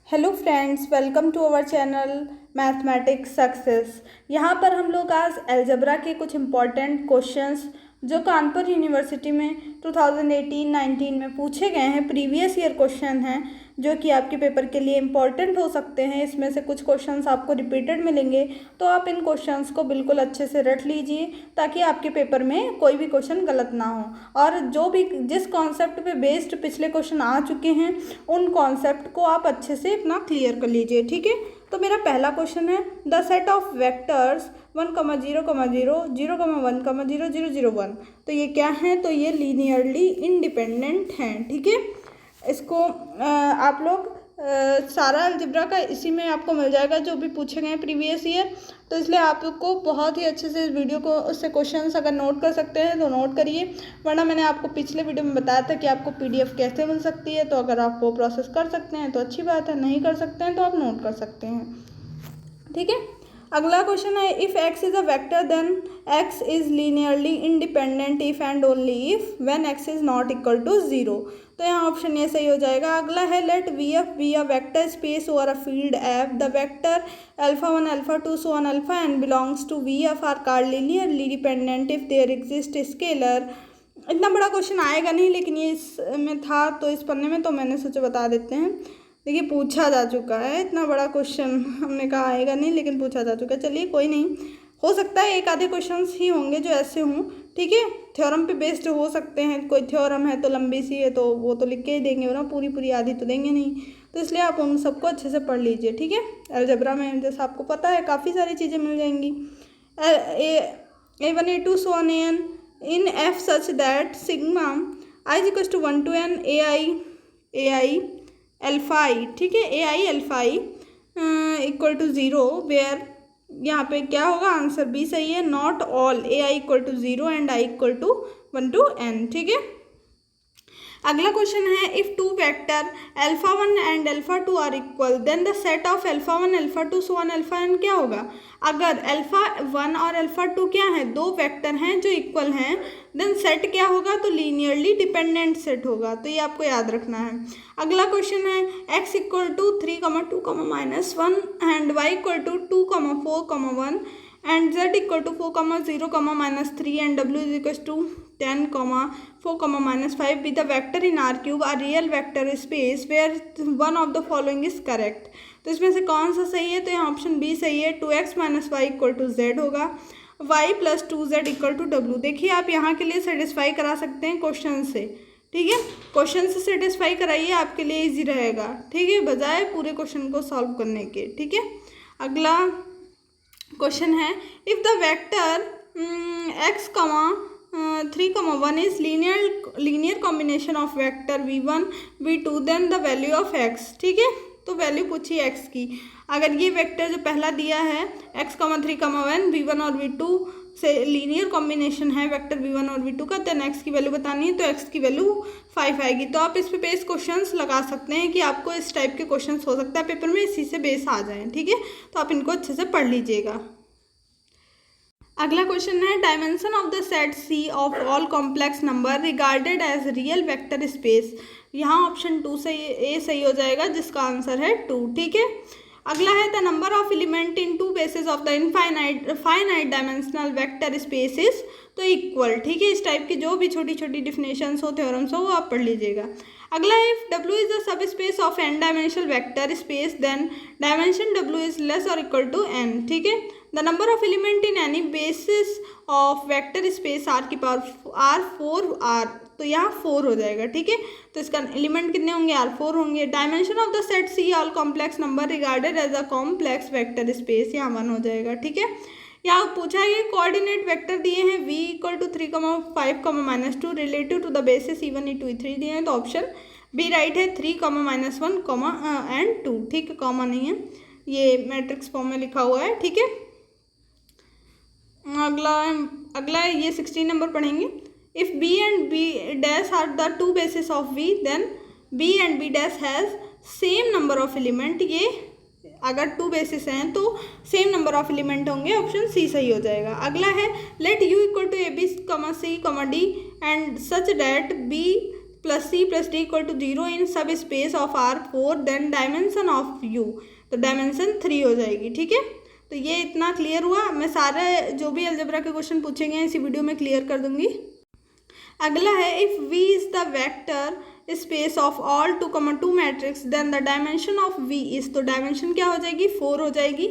Hello friends, welcome to our channel mathematics success. यहाँ पर हम लोग आज अलजेब्रा के कुछ इम्पॉर्टेंट क्वेश्चंस जो कानपुर यूनिवर्सिटी में 2018-19 में पूछे गए हैं, प्रीवियस ईयर क्वेश्चन हैं जो कि आपके पेपर के लिए इम्पॉर्टेंट हो सकते हैं। इसमें से कुछ क्वेश्चंस आपको रिपीटेड मिलेंगे, तो आप इन क्वेश्चंस को बिल्कुल अच्छे से रट लीजिए ताकि आपके पेपर में कोई भी क्वेश्चन गलत ना हो। और जो भी जिस कॉन्सेप्ट पे बेस्ड पिछले क्वेश्चन आ चुके हैं उन कॉन्सेप्ट को आप अच्छे से अपना क्लियर कर लीजिए, ठीक है। तो मेरा पहला क्वेश्चन है, द सेट ऑफ वेक्टर्स 1, 0, 0, 1, 0, 0, 0, 1। तो ये क्या है? तो ये लीनियरली इंडिपेंडेंट हैं, ठीक है। इसको आप लोग सारा अलजेब्रा का इसी में आपको मिल जाएगा जो भी पूछे गए हैं प्रीवियस ईयर। तो इसलिए आपको बहुत ही अच्छे से इस वीडियो को उससे क्वेश्चंस अगर नोट कर सकते हैं तो नोट करिए, वरना मैंने आपको पिछले वीडियो में बताया था कि आपको पीडीएफ कैसे मिल सकती है। तो अगर आप वो प्रोसेस कर सकते हैं तो अच्छी बात है, नहीं कर सकते हैं तो आप नोट कर सकते हैं, ठीक है। अगला क्वेश्चन है, if x is a vector then x is linearly independent if and only if when x is not equal to 0। तो यहाँ ऑप्शन ये सही हो जाएगा। अगला है, let VF be a vector space over a field F, the vector α1 α2 so on alpha n belongs to VF are called linearly dependent if there exist scalar। इतना बड़ा क्वेश्चन आएगा नहीं, लेकिन ये इसमें था तो इस पन्ने में तो मैंने सोचा बता देते हैं। देखिए पूछा जा चुका है, इतना बड़ा क्वेश्चन हमने कहा आएगा नहीं लेकिन पूछा जा चुका है। चलिए कोई नहीं, हो सकता है एक आधे क्वेश्चंस ही होंगे जो ऐसे हों, ठीक है। थ्योरम पे बेस्ड हो सकते हैं, कोई थ्योरम है तो लंबी सी है तो वो तो लिख के ही देंगे ना, पूरी आधी तो देंगे नहीं। तो इसलिए आप उन सबको अच्छे से पढ़ लीजिए, ठीक है। अलजेब्रा में जैसा आपको पता है काफ़ी सारी चीज़ें मिल जाएंगी। A1 A2 so on an in F such that sigma I is equals to 1 to n AI alpha i, ठीक है, AI alpha i equal to 0 where यहाँ पे क्या होगा? आंसर बी सही है। Not all AI equal to 0 and I equal to 1 to n, ठीक है। अगला क्वेश्चन है, if two vector α1 and α2 are equal then the set of α1 α2 so on αn क्या होगा? अगर α1 और α2 क्या है? दो वेक्टर हैं जो इक्वल हैं, देन सेट क्या होगा? तो लीनियरली डिपेंडेंट सेट होगा। तो ये आपको याद रखना है। अगला क्वेश्चन है, x equal to 3, 2, -1 and y equal to 2, 4, 1 and z equal to 4, 0, -3 and w is equal to 10, 4, -5 be the vector in R cube a real vector space where one of the following is correct। तो इसमें से कौन सा सही है? तो यहाँ option B सही है। 2x - y equal to z होगा, y + 2z equal to w। देखिए आप यहाँ के लिए सेटिस्फाई करा सकते हैं क्वेश्चन से, ठीक है। क्वेश्चन से सेटिस्फाई कराइए, आपके लिए ईजी रहेगा, ठीक है, बजाय पूरे क्वेश्चन को सॉल्व करने के, ठीक है। अगला क्वेश्चन है, if the vector x, 3, 1 is linear combination of vector v1 v2 then the value of x, ठीक है। तो वैल्यू पूछिए x की। अगर ये वेक्टर जो पहला दिया है x, 3, 1 v1 और v2 से लीनियर कॉम्बिनेशन है वेक्टर v1 और v2 का, देन x की वैल्यू बतानी है, तो x की वैल्यू 5 आएगी। तो आप इस पे बेस क्वेश्चंस लगा सकते हैं कि आपको इस टाइप के क्वेश्चंस हो सकता है पेपर में इसी से बेस आ जाएं, ठीक है। तो आप इनको अच्छे से पढ़ लीजिएगा। अगला क्वेश्चन है, dimension of the set C of all complex number regarded as real vector space. यहाँ ऑप्शन 2 से ए सही हो जाएगा, जिसका आंसर है 2, ठीक है। अगला है, the number of element in two basis of the finite dimensional vector spaces तो इक्वल, ठीक है। इस टाइप की जो भी छोटी छोटी डिफिनेशंस हो, थ्योरम्स हो, वो आप पढ़ लीजिएगा। अगला है, if W is the subspace of n dimensional vector space then dimension W is less और इक्वल टू n, ठीक है। The number of element in any basis of vector space R की पावर R 4R, तो यहाँ 4 हो जाएगा, ठीक है। तो इसका एलिमेंट कितने होंगे? R4 होंगे। Dimension of the set C all complex number regarded as a complex vector space, यहाँ 1 हो जाएगा, ठीक है। यहाँ पूछा है, कोऑर्डिनेट वेक्टर दिए हैं v equal to 3, 5, -2 relative to the basis E1 E2 E3 दिए हैं, तो ऑप्शन बी राइट है। 3, -1 एंड 2, ठीक है, कॉमा नहीं है, ये मैट्रिक्स फॉर्म में लिखा हुआ है, ठीक है। अगला ये 16 नंबर पढ़ेंगे। If b and b dash are the two basis of v then b and b dash has same number of element. ये अगर टू बेसिस हैं तो सेम नंबर ऑफ एलिमेंट होंगे, ऑप्शन सी सही हो जाएगा। अगला है, let u equal to ab, c, d and such that b plus C plus D equal to 0 in subspace of R4 then dimension of U, तो dimension 3 हो जाएगी। ठीक है, तो ये इतना क्लियर हुआ। मैं सारे जो भी अलजेब्रा के क्वेश्चन पूछेंगे इसी वीडियो में क्लियर कर दूंगी। अगला है if V is the vector space of all 2,2 matrix then the dimension of V is, तो डायमेंशन क्या हो जाएगी 4 हो जाएगी।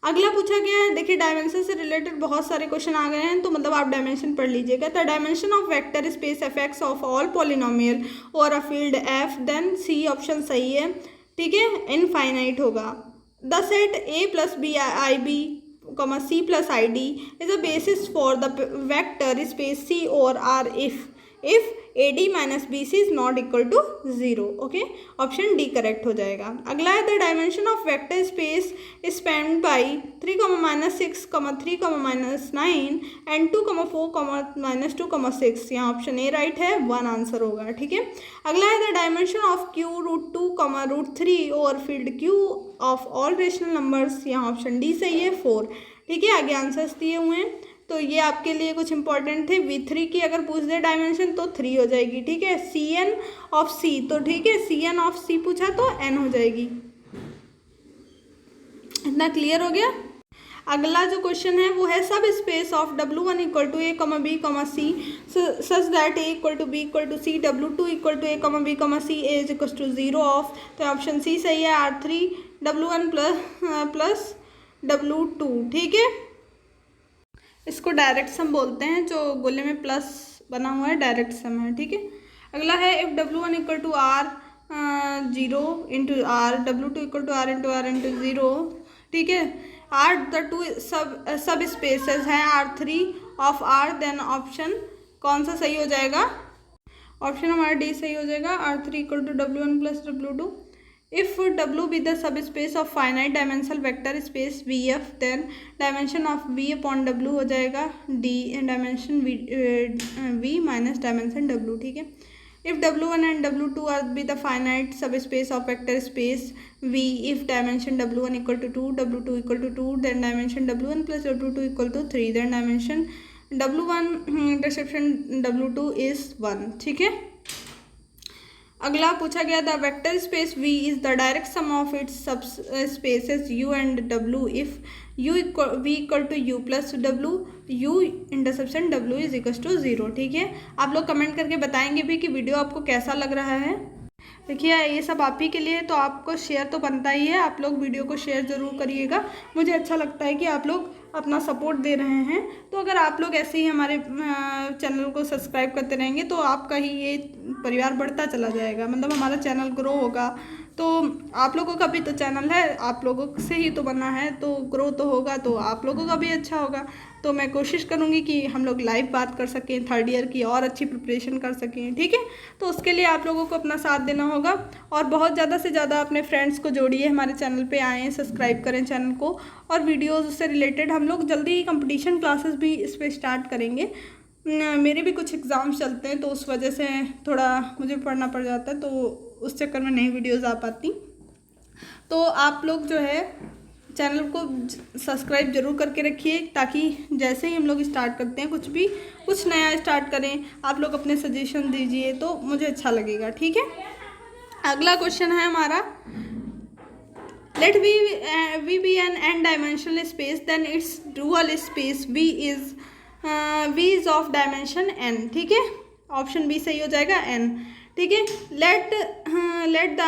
अगला पूछा गया है, देखिए डायमेंशन से रिलेटेड बहुत सारे क्वेश्चन आ गए हैं, तो मतलब आप डायमेंशन पढ़ लीजिएगा। The dimension of vector space F X of all polynomial और a field F, then C option सही है। ठीक है, इनफाइनाइट होगा। The set A plus B I B C plus I D is a basis for the vector space C और R if A D minus B C is not equal to 0। Okay, option D correct हो जाएगा। अगला है the dimension of vector space Spain by 3, -6, 3, -9 and 2, 4, -2, 6। यहाँ option A right है, 1 answer होगा। ठीक है, अगला है द डायमेंशन ऑफ क्यू √2, √3 और field Q of all rational numbers. यहाँ ऑप्शन डी सही है, 4। ठीक है, आगे आंसर्स दिए हुए हैं, तो ये आपके लिए कुछ इंपॉर्टेंट थे। V3 की अगर पूछ दे डायमेंशन तो 3 हो जाएगी। ठीक है, Cn ऑफ C, तो ठीक है Cn ऑफ C पूछा तो n हो जाएगी। इतना क्लियर हो गया। अगला जो क्वेश्चन है वो है subspace of W1 equal to A, B, C such that A equal to B equal to C, W2 equal to A, B, C, A is equal to 0 of, तो option C सही है, R3 W1 plus W2। ठीक है, इसको direct sum बोलते हैं, जो गोले में प्लस बना हुआ है डायरेक्ट सम है। ठीक है, अगला है if W1 equal to R 0 into R, W2 equal to R into 0। ठीक है, R the two subspaces हैं R3 of R, then option कौन सा सही हो जाएगा? ऑप्शन हमारा डी सही हो जाएगा, R3 equal to W1 plus W2। If W be the subspace of finite dimensional vector space VF, then dimension of V upon W हो जाएगा D dimension V minus dimension W। ठीक है, if W1 and W2 are be the finite subspace of vector space V, if dimension W1 equal to 2, W2 equal to 2, then dimension W1 plus W2 equal to 3, then dimension W1 intersection W2 is 1। ठीक है, अगला पूछा गया the vector space V is the direct sum of its subspaces U and W if V equal to U plus W, U intersection W is equal to 0। ठीक है, आप लोग comment करके बताएंगे भी कि वीडियो आपको कैसा लग रहा है। देखिए ये सब आप ही के लिए, तो आपको शेयर तो बनता ही है, आप लोग वीडियो को शेयर ज़रूर करिएगा। मुझे अच्छा लगता है कि आप लोग अपना सपोर्ट दे रहे हैं, तो अगर आप लोग ऐसे ही हमारे चैनल को सब्सक्राइब करते रहेंगे तो आपका ही ये परिवार बढ़ता चला जाएगा, मतलब हमारा चैनल ग्रो होगा। तो आप लोगों का भी तो चैनल है, आप लोगों से ही तो बना है, तो ग्रो तो होगा, तो आप लोगों का भी अच्छा होगा। तो मैं कोशिश करूँगी कि हम लोग लाइव बात कर सकें, थर्ड ईयर की और अच्छी प्रिपरेशन कर सकें। ठीक है, तो उसके लिए आप लोगों को अपना साथ देना होगा और बहुत ज़्यादा से ज़्यादा अपने फ्रेंड्स को जोड़िए, हमारे चैनल पे आएँ, सब्सक्राइब करें चैनल को, और वीडियोज़ से रिलेटेड हम लोग जल्दी ही कंपटीशन क्लासेस भी इस पर स्टार्ट करेंगे। मेरे भी कुछ एग्ज़ाम्स चलते हैं, तो उस वजह से थोड़ा मुझे पढ़ना पड़ जाता है, तो उस चक्कर में नई वीडियोज़ आ पाती। तो आप लोग जो है चैनल को सब्सक्राइब जरूर करके रखिए, ताकि जैसे ही हम लोग स्टार्ट करते हैं कुछ नया स्टार्ट करें, आप लोग अपने सजेशन दीजिए तो मुझे अच्छा लगेगा। ठीक है, अगला क्वेश्चन है हमारा, late V be an n dimensional space, then its dual space V is of dimension n। ठीक है, ऑप्शन बी सही हो जाएगा, n। ठीक है, let the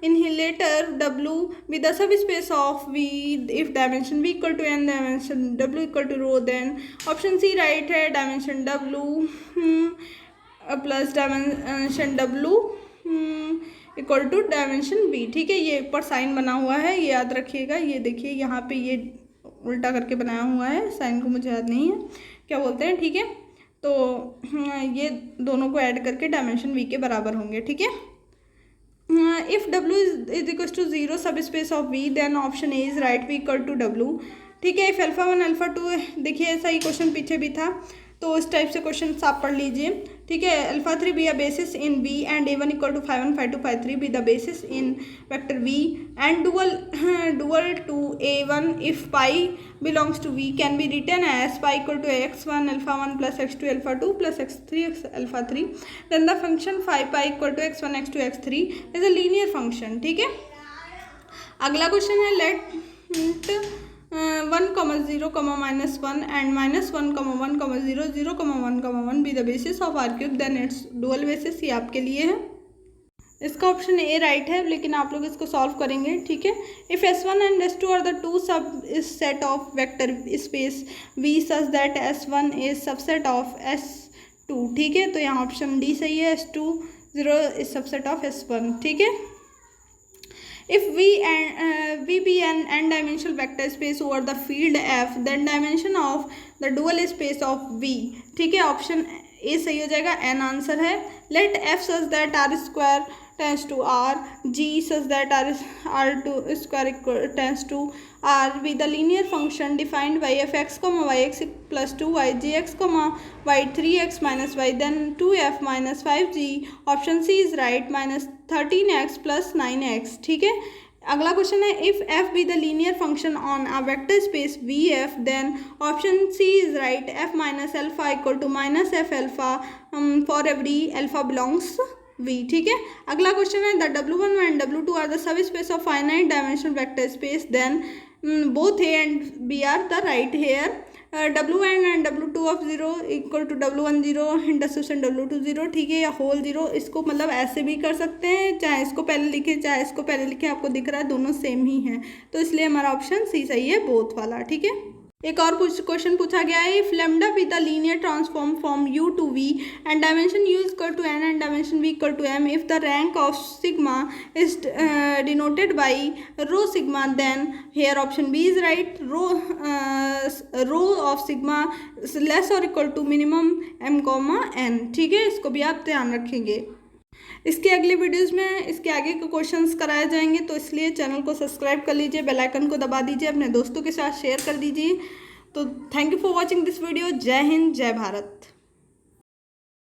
annihilator W be the subspace of V if dimension V equal to n, dimension W equal to rho, then option C right है, dimension W plus dimension W equal to dimension V। ठीक है, ये ऊपर sign बना हुआ है, ये याद रखिएगा। ये देखिए यहाँ पे ये उल्टा करके बनाया हुआ है, साइन को मुझे याद नहीं है क्या बोलते हैं। ठीक है, तो ये दोनों को ऐड करके डायमेंशन V के बराबर होंगे। ठीक है, if W is equal to 0 subspace of V, then option A is right, V equal to W। ठीक है, इफ़ α1 α2, देखिए ऐसा ही क्वेश्चन पीछे भी था, तो इस टाइप से क्वेश्चन आप पढ़ लीजिए। ठीक है। Alpha 3 be a basis in V and A1 equal to 5 1 5 2 5 3 be the basis in vector V and dual to A1 if pi belongs to V can be written as pi equal to x1 alpha 1 plus x2 alpha 2 plus x3 alpha 3. Then the function phi pi equal to x1 x2 x3 is a linear function. ठीक है। अगला question है late 1, 0, -1 and -1, 1, 0, 0, 1, 1 be the basis of R cube then its dual basis. ये आपके लिए है। इसका option A right है, लेकिन आप लोग इसको सॉल्व करेंगे। ठीक है। If S1 and S2 are the two subsets of vector space V such that S1 is subset of S2। ठीक है, तो यहाँ ऑप्शन डी सही है, S2 0 is subset of S1। ठीक है। If V be an n-dimensional vector space over the field F, then dimension of the dual space of V. ठीक है, ऑप्शन ए सही हो जाएगा, n आंसर है। Let F such that R square tends to R, G such that R2 square tends to R be the linear function defined by fx, yx plus 2y, gx, y 3x minus y, then 2f minus 5g. Option C is right, minus 13x plus 9x. ठीक है। अगला question है if f be the linear function on a vector space VF, then option C is right, f minus alpha equal to minus f alpha for every alpha belongs V. ठीक है। अगला question है the W1 and W2 are the subspace of finite dimensional vector space, then both A and B are the right here. W1 and W2 of 0 equal to W1 0 intersection W2 0। ठीक है, या whole 0। इसको मतलब ऐसे भी कर सकते हैं, चाहे इसको पहले लिखे चाहे इसको पहले लिखे, आपको दिख रहा है दोनों सेम ही हैं, तो इसलिए हमारा ऑप्शन सी सही है, बोथ वाला। ठीक है। एक और क्वेश्चन पूछा गया है if lambda be the linear transform from U to V and dimension U equal to n and dimension V equal to m, if the rank of sigma is denoted by rho sigma, then here option B is right, rho of sigma less और equal to minimum m, n। ठीक है, इसको भी आप ध्यान रखेंगे। इसके अगले वीडियोस में इसके आगे के क्वेश्चंस कराए जाएंगे, तो इसलिए चैनल को सब्सक्राइब कर लीजिए, बेल आइकन को दबा दीजिए, अपने दोस्तों के साथ शेयर कर दीजिए। तो thank you for watching this video. जय हिंद, जय भारत।